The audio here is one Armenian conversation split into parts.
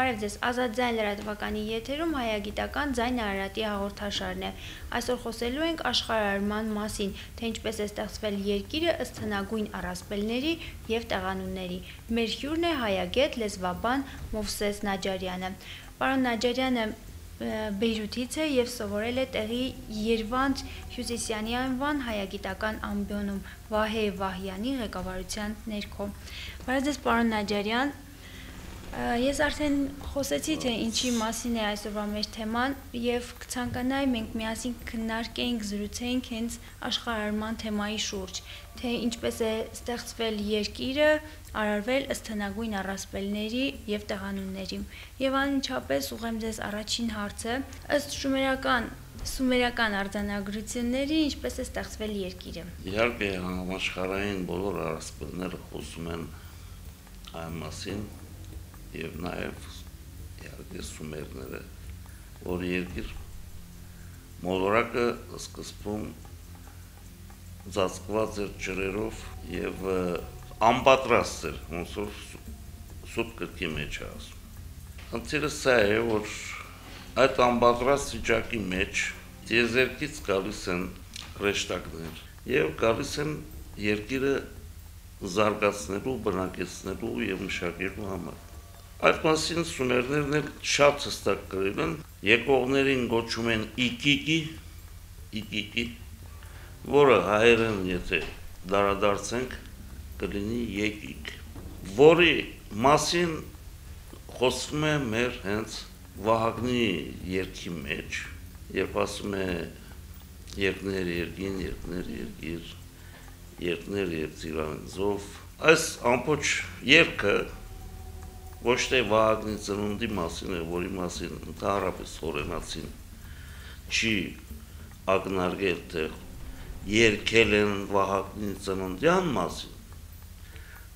Բարև ձեզ, Ազատ ձայն լրատվականի եթերում հայագիտական ձայն Արարատի հաղորդաշարն է։ Այսօր խոսելու ենք աշխարհարման մասին, թե ինչպես է ստեղծվել երկիրը ըստ հնագույն առասպելների եւ տեղանունների։ Մեր հյուրն է հայագետ, լեզվաբան Մովսես Նաջարյանը։ Պարոն Նաջարյանը Բեյրութից է եւ սովորել է տեղի Երվանդ Հյուսիսյանի անվան հայագիտական ամբիոնում Վահե Վահյանի ղեկավարության ներքո։ Բարև ձեզ, պարոն Նաջարյան։ Ես արդեն խոսեցի, թե ինչի մասին է այսօրվա մեր թեման եւ կցանկանայի մենք միասին քննարկենք, զրուցենք հենց աշխարհարման թեմայի շուրջ, թե ինչպես է ստեղծվել երկիրը, արարվել ըստ հնագույն առասպելների եւ տեղանունների։ Եվ անմիջապես ուղղեմ ձեզ առաջին հարցը, ըստ սումերական արձանագրությունների ինչպես է ստեղծվել երկիրը։ Իհարկե համաշխարհային բոլոր առասպելները խոսում են այն մասին եւ նաեւ իհարկե սումերները, որ երկիր մոլորակը սկզբում ծածկված էր ջրերով եւ անպատրաստ էր, ոնց որ սուտ կրկի մեջ է ասում։ Խնդիրը սա է, որ այդ անպատրաստ վիճակի մեջ դիեզերքից գալիս են հրեշտակներ եւ գալիս են երկիրը զարգացնելու, բնակեցնելու եւ մշակելու համար։ Այդ մասին սումերներն էլ շատ հստակ գրել են, եկողներին գոչում են Իկիկի, որը հայերեն եթե դարադարձենք կլինի Եկիկ, որի մասին խոսվում է մեր հենց Վահագնի երգի մեջ, երբ ասում է երկներ երկին, երկներ երկիր, երկներ երկծիրանձով, այս ամբողջ երգը ոչ թե Վահագնի ծնունդի մասին է, որի մասին ընդհանրապես օրենացին չի ակնարկել, թե երգել են Վահագնի ծննդյան մասին,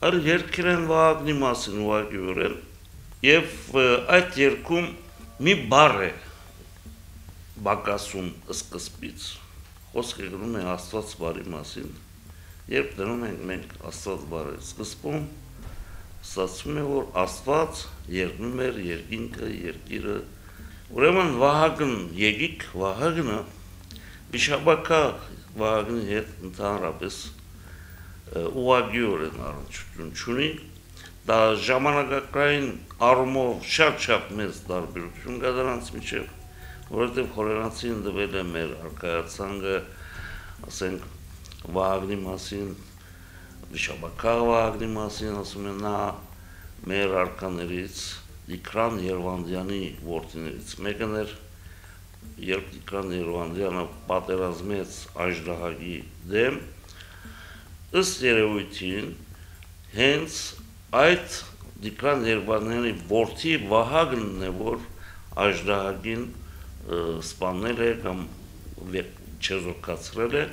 այլ երգել են Վահագնի մասին ուղղակիորեն, եւ այդ երգում մի բառ է բակասում սկզբից, խոսքը գնում է Աստված բարի մասին, երբ դնում ենք մենք Աստված բարի սկզբում, ստացվում է, որ Աստված երկնում էր երկինքը, երկիրը, ուրեմն Վահագն Եկիկ, Վահագնը վիշապակա Վահագնի հետ ընդհանրապես ուղղակիորեն առնչություն չունի, դա ժամանակակային առումով շատ մեծ տարբերություն կա դրանց միջև, որովհետև խորենացին տվել է մեր արքայացանկը, ասենք Վահագնի մասին, վիշապակա Վահագնի մասին ասում են նա մեր արքաներից Տիգրան Երվանդյանի որդիներից մեկն էր, երբ Տիգրան Երվանդյանը պատերազմեց Աժդահակի դեմ, ըստ երևույթին հենց այդ Տիգրան Երվանդյանի որդի Վահագնն է, որ Աժդահակին սպանել է կամ չեզոքացրել է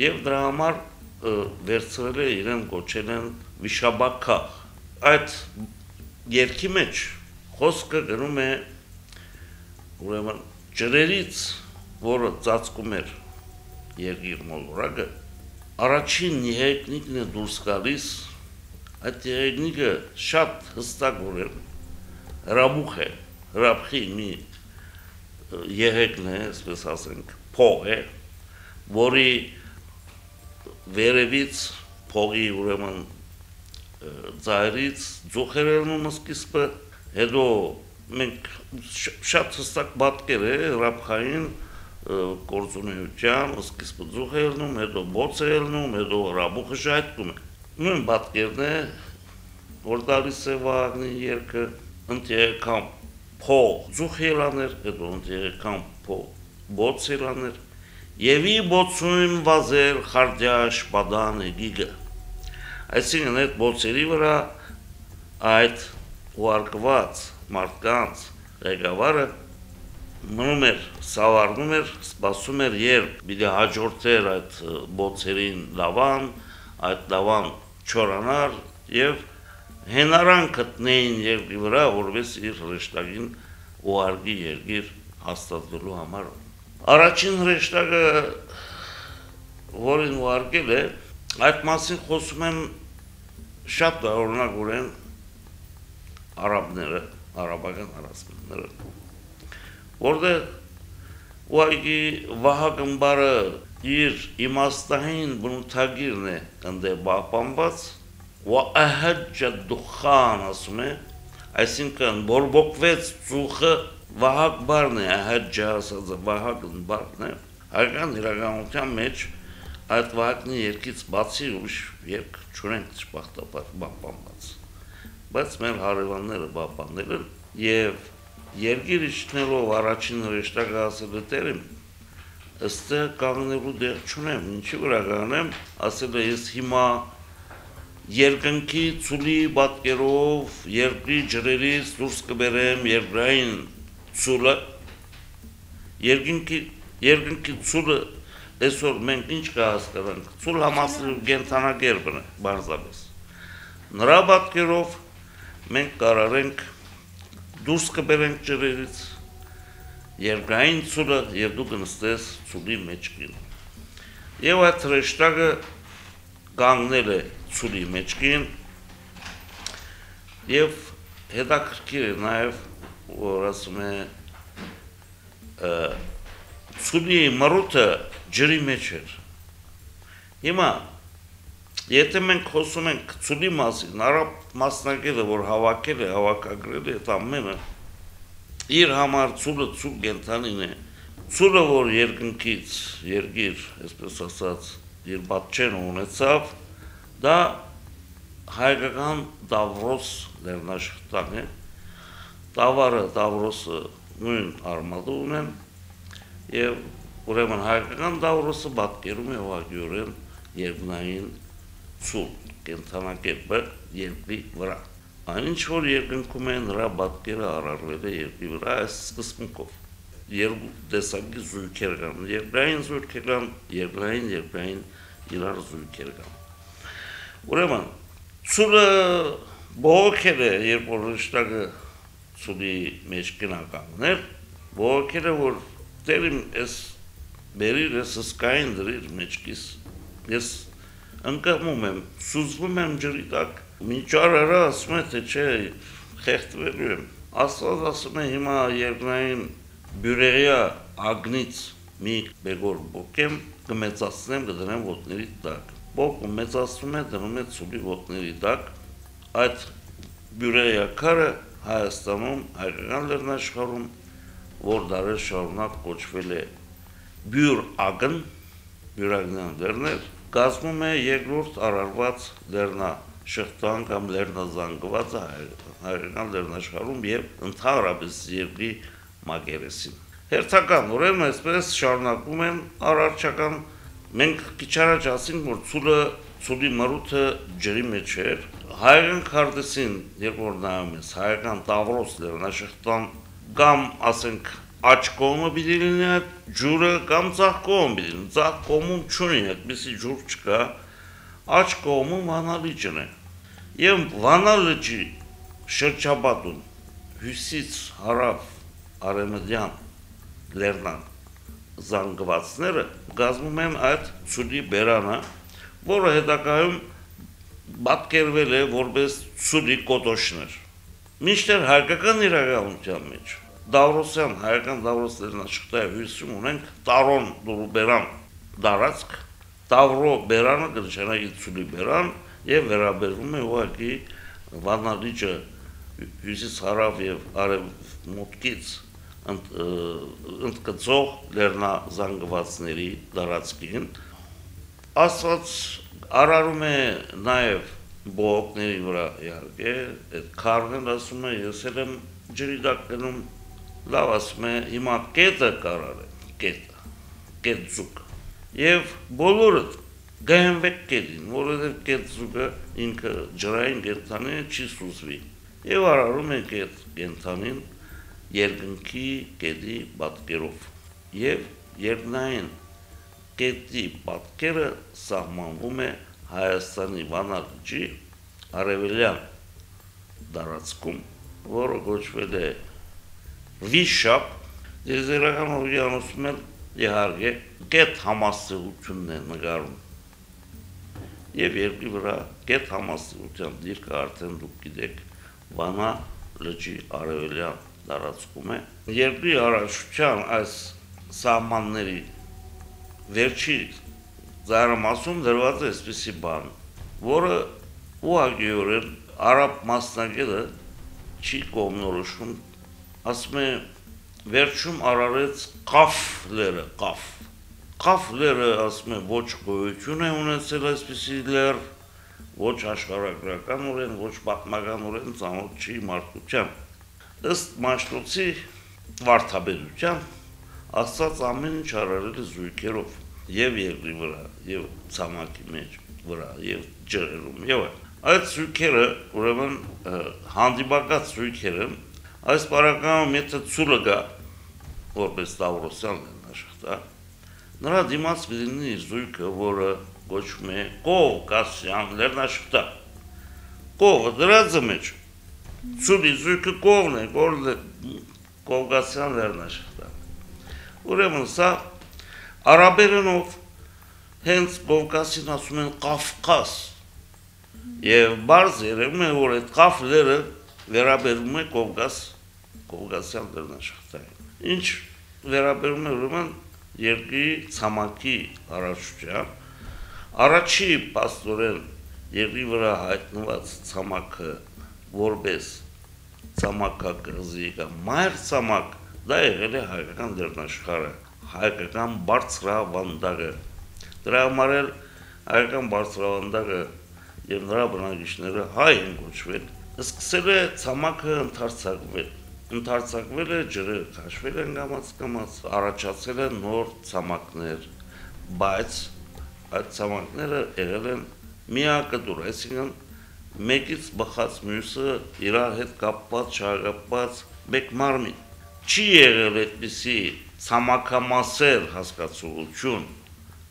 եւ դրա համար վերցրել է իրեն կոչել են վիշապակա։ Այդ երգի մեջ խոսքը գրում է ուրեմն ջրերից, որը ծածկում էր երկիր մոլորակը, առաջին եղեգնիկն է դուրս գալիս, այդ եղեգնիկը շատ հստակորեն հրաբուխ է, հրաբխի մի եղեգն է, այսպես ասենք, փող է, որի վերևից փողի ուրեմն ծայրից ձուխեր ելնում սկիզբը, հետո մենք շատ հստակ պատկեր է հրաբխային գործունեության, սկիզբը ձուխ է ելնում, հետո բոց է ելնում, հետո հրաբուխը շայթքում է։ Նույն պատկերն է, որ տալիս է Վահագնի երգը, ընտեղեկան փող ձուխ ելաներ, հետո ընտեղեկան փող բոց ելաներ, Եվի բոցում վազեր խարդյաշ բադան էգիգը, այսինքն այդ բոցերի վրա այդ ուարկված մարդկանց ղեկավարը մնում էր, սավառնում էր, սպասում էր, երբ պիտի հաջորդեր այդ բոցերին լավան, այդ լավան չորանար եւ հենարան գտնեին երկրի վրա, որպես իր հրեշտակին ուղարկի երկիր հաստատվելու համար։ Առաջին հրեշտակը, որին ուղարկել է, այդ մասին խոսում են շատ օրինակորեն արաբները, արաբական առասպելները, որտեղ ուղղակի Վահագնբարը իր իմաստային բնութագիրն է ընդ պահպանված, وأهج الدخان ասում է, այսինքն բորբոքվեց ծուխը Վահագնբարն է, ահաջը ասած Վահագնբարն է, հայկական իրականության մեջ այդ Վահագնի երկից բացի ուրիշ երկ չունենք ճպախտապար պահպանված, բայց մեր հարևանները պահպանել են եւ երկիր իջնելով առաջին հրեշտակը ասել է Տերեմ, ըստեղ կանգնելու դեղ չունեմ, ինչի վրա կանգնեմ, ասել է ես հիմա երկնքի ցուլի բատկերով երկրի ջրերից դուրս կբերեմ երկրային ցուլը, երկնքի ցուլը այսօր մենք ինչ կհասկանանք, ցուլ համասիրում կենթանակերպն է, բարձրապես, նրա բատկերով մենք կարարենք դուրս կբերենք ջրերից երկրային ցուլը եւ դու կնստես ցուլի մեջ կին, եւ այդ հրեշտակը կանգնել է ցուլի մեջքին եւ հետաքրքիր է նաեւ որ ասում է ցուլի մռութը ջրի մեջ էր հիմա եթե մենք խոսում ենք ցուլի մասին արաբ մասնագետը որ հավաքել է հավաքագրել է այդ ամենը իր համար ցուլը ցուլ կենթանին է ցուլը որ երկնքից երկիր այսպես ասած իր բատչեն ունեցավ դա հայկական Դավրոս լեռնաշխարհն է, Տավարը Դավրոսը նույն արմատը ունեն եւ ուրեմն հայկական Դավրոսը պատկերում է ուղղակիորեն երկնային ցուլ կենթանակերպը երկրի վրա։ Այնինչ որ երկնքում է նրա պատկերը արարվել է երկրի վրա այս սկզբունքով։ Երկու տեսակի զույգեր կան, երկրային զույգեր կան, երկրային իրար զույգեր կան։ Ուրեմն ցուլը բողոքել է, երբ որ հրեշտակը ցուլի մեջ կնականգներ, բողոքել է, որ Տերիմ ես բերիր, ես հսկային դրիր մեջքիս, ես ընկղմում եմ, սուզվում եմ ջրի տակ, մինչ արարը ասում է, թե չէ, խեղդվելու եմ, Աստված ասում է հիմա երկրային բյուրեղյա ագնից մի բեգոր բոկեմ, կմեծացնեմ, կդնեմ ոտների տակ, բոկը մեծացնում է, դնում է ցուլի ոտների տակ, այդ բյուրեղյա քարը Հայաստանում, հայկական լեռնաշխարհում, որ դարեր շարունակ կոչվել է բյուր ագն, բյուրագնյան լեռներ, կազմում է երկրորդ արարված լեռնաշղթան կամ լեռնազանգվածը հայկական լեռնաշխարհում եւ ընդհանրապես երկրի մակերեսին։ Հերթական ուրեմն այսպես շարունակում են արարչական, մենք քիչ առաջ ասենք, որ ցուլի մռութը ջրի մեջ էր, հայկական քարտեզին, երբ որ նայում ես, հայկական Տավրոս լեռնաշղթան կամ ասենք աջ կողմը պիտի լինի այդ ջուրը կամ ձախ կողմը պիտի լինի, ձախ կողմում չունի, այդպիսի ջուր չկա, աջ կողմում Վանա լիճն է։ Եվ Վանա լճի շրջապատում հյուսից հարավ արևմտյան լեռնան զանգվածները կազմում են այդ ցուլի բերանը, որը հետագայում պատկերվել է որպես ցուլի կոտոշներ։ Մինչդեռ հայկական իրականության մեջ Դավրոսյան, հայկական Դավրոս լեռնաշղթայի հյուսում ունենք Տարոն դուրբերան դարածք, Տավրո բերանը կնշանակի ցուլի բերան եւ վերաբերվում է ուղղակի Վանա լիճը հյուսից հարավ եւ արևմուտքից ընդգծող լեռնազանգվածների դարածքին, Աստված արարում է նաև բողոքների վրա իհարկե, այդ քարն ասում է, ես էլ եմ ջրի տակ գնում, լավ ասում է, հիմա կետը կարարեմ, կետ զուգ, եւ բոլորը գահենվեք կետին, որովհետեւ կետ զուգը ինքը ջրային կենթանի չի սուզվի, եւ արարում է կետ կենթանին երկնքի կետի պատկերով եւ երկնային կետի պատկերը սահմանվում է Հայաստանի Վանա լճի արևելյան դարածքում, որը կոչվել է Վիշապ, եզերական օվկիանոսում էլ իհարկե կետ համաստեղությունն է նկարում եւ երկրի վրա կետ համաստեղության դիրքը արդեն դուք գիտեք Վանա լճի արևելյան տարածքում է։ Երկրի հարաշության այս սահմանների վերջի ծայրամասում դրված է այսպիսի բան, որը ուղղակիորեն արաբ մասնագետը չի կողմնորոշում, ասում է վերջում արարեց Ղաֆ լերը, Ղաֆ լերը, ասում է, ոչ գոյություն է ունեցել այսպիսի լեր, ոչ աշխարհագրականորեն, ոչ պատմականորեն ծանոթ չի մարդկության։ Ըստ Մաշտոցի վարդապետության Աստված ամեն ինչ արարել է զույգերով, եւ երկրի վրա, եւ ցամաքի մեջ վրա, եւ ջրերում, եւ այդ զույգերը, ուրեմն հանդիպակաց զույգերը, այս պարագայում եթե ցուլը գա, որպես Տավրոսյան լեռնաշղթա, նրա դիմաց կլինի զույգը, որը կոչվում է Կովկասյան լեռնաշղթա։ Կովը դրածը մեջ, ցուլի զույգը կովն է, Կովկասյան լեռնաշղթա։ Ուրեմն սա արաբերենով հենց Կովկասին ասում են Կավկաս, եւ բարձ երևում է, որ այդ Ղաֆ լերը վերաբերում է Կովկասյան լեռնաշղթային։ Ինչ վերաբերում է ուրեմն երկրի ցամաքի հարաշության, առաջի պաստորեն երկրի վրա հայտնված ցամաքը որպես ցամաքակղզի կամ մայր ցամաք, դա եղել է հայկական լեռնաշխարհը, հայկական բարձրավանդակը։ Դրա համար էլ հայկական բարձրավանդակը եւ նրա բնակիչները հայ են կոչվել, սկսել է ցամաքը ընդարձակվել է ջրերը քաշվել են կամաց, առաջացել են նոր ցամաքներ, բայց այդ ցամաքները եղել են միակտուր, այսինքն մեկից բխած մյուսը իրար հետ կապված, չհագապված մեկ մարմին։ Չի եղել այդպիսի ցամաքամասեր հասկացողություն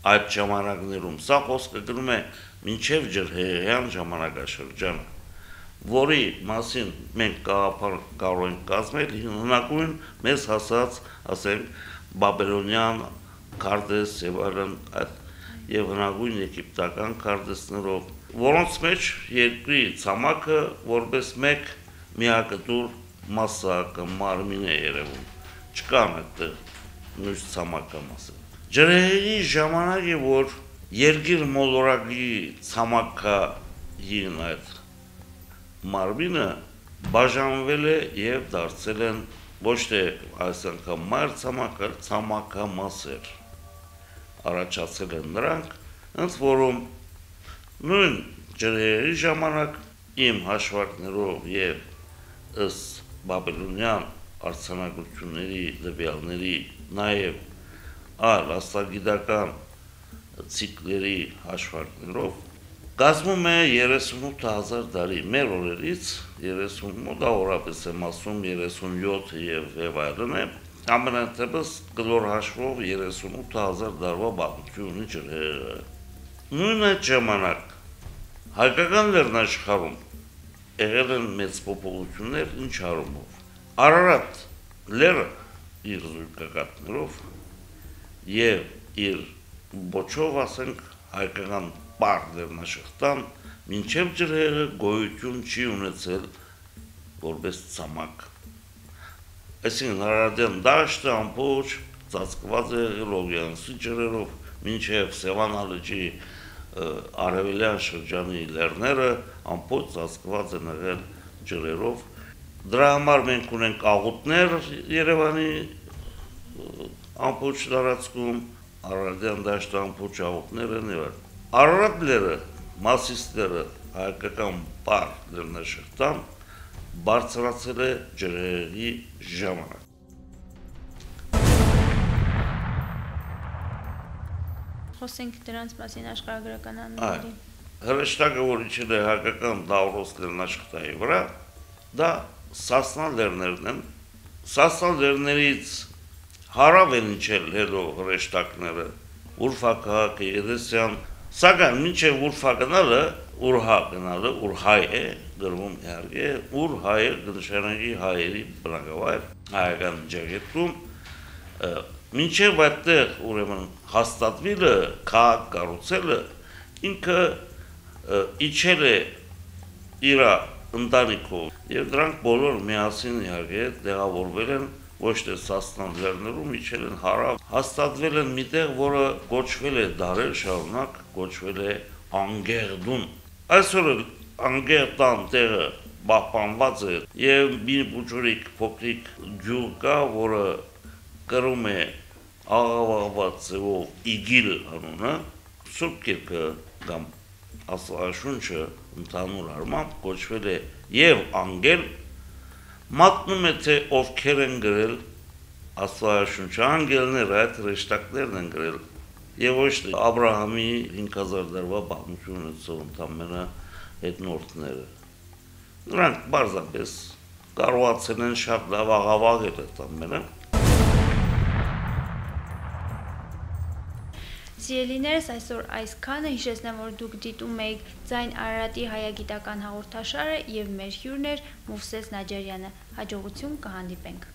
այդ ժամանակներում, սա խոսքը գնում է մինչև ջրհեղեղյան ժամանակաշրջանը, որի մասին մենք գաղափար կարող ենք կազմել հնագույն մեզ հասած, ասենք, բաբելոնյան քարտեզ եւ այլն եւ հնագույն եգիպտական քարտեզներով, որոնց մեջ երկրի ցամաքը որպես մեկ միակտուր մասսա կամ մարմին է երևում, չկան այդտեղ մյուս ցամաքամասեր։ Ջրհեղեղի ժամանակ է, որ երկիր մոլորակի ցամաքային այդ մարմինը բաժանվել է եւ դարձել են ոչ թե այս անգամ մայր ցամաք, այլ ցամաքամասեր։ Առաջացել են նրանք, ընդ որում նույն ջրհեղեղի ժամանակ իմ հաշվարկներով եւ ըստ բաբելոնյան արձանագրությունների տվյալների նաեւ այլ աստղագիտական ցիկլերի հաշվարկներով կազմում է 38000 տարի, մեր օրերից 38-ից եմ ասում 37 եւ այլն է, ամենատեպս կլոր հաշվով 38000 տարվա պատմություն ունի ջրհեղեղը։ Նույն այդ ժամանակ հայկական լեռնաշխարհում եղել են մեծ փոփոխություններ ինչ առումով։ Արարատ լերը իր զույգակատներով եւ իր ոչով, ասենք, հայկական պար լեռնաշղթան մինչև ջրհեղեղը գոյություն չի ունեցել որպես ցամաք։ Այսինքն Հարարատյան դաշտը ամբողջ ծածկված է Լոգյանցի ջրերով, մինչև Սևանա լճի արևելյան շրջանի լեռները ամբողջ ծածկված են եղել ջրերով։ Դրա համար մենք ունենք աղուտներ Երևանի ամբողջ տարածքում, Հարարատյան դաշտը ամբողջ աղուտներ են եղել։ Արարատ լերը, մասիստերը հայկական պար լեռնաշղթան բարձրացել է ջրհեղեղի ժամանակ։ Խոսենք դրանց մասին աշխարհագրական անունների։ Հրեշտակը, որ իջել է հայկական Տավրոս լեռնաշղթայի վրա, դա Սասնա լեռներն են։ Սասնա լեռներից հարավ են իջել հետո հրեշտակները, Ուրֆա քաղաքը, Եդեսյան, սակայն մինչև Ուրֆա գնալը, Ուրհա գնալը, Ուրհայ է, գրվում իհարկե, Ուրհայը գնշանագի հայերի բնակավայր հայկական ջագետում, մինչև այդտեղ ուրեմն հաստատվելը, քաղաք կառուցելը, ինքը իջել է իր ընտանիքով եւ դրանք բոլոր միասին իհարկե տեղավորվել են ոչ թե Սասնան լեռներում, իջել են հարավ, հաստատվել են միտեղ, որը կոչվել է դարեր շարունակ, կոչվել է Անգերդուն։ Այսօր Անգերդան տեղը պահպանված է եւ մի բուժուրիկ փոքրիկ գյուղ կա, որը կրում է աղավաղված ձևով իգիլ անունը, Սուրբ Գիրքը կամ Աստվածաշունչը ընդհանուր առմամբ կոչվել է եւ անգել, մատնում է թե ովքեր են գրել Աստվածաշունչը, անգելները, այդ հրեշտակներն են գրել եւ ոչ թե Աբրահամի 5000 դարվա պատմություն ունեցող ընդամենը հետնորդները։ Նրանք բարձրապես կարողացել են շատ լավ աղավաղել այդ ամենը։ Սիրելիներս, այսօր այսքանը, հիշեցնեմ, որ դուք դիտում եք Ձայն Արարատի հայագիտական հաղորդաշարը եւ մեր հյուրն էր Մովսես Նաջարյանը։ Հաջողություն, կհանդիպենք։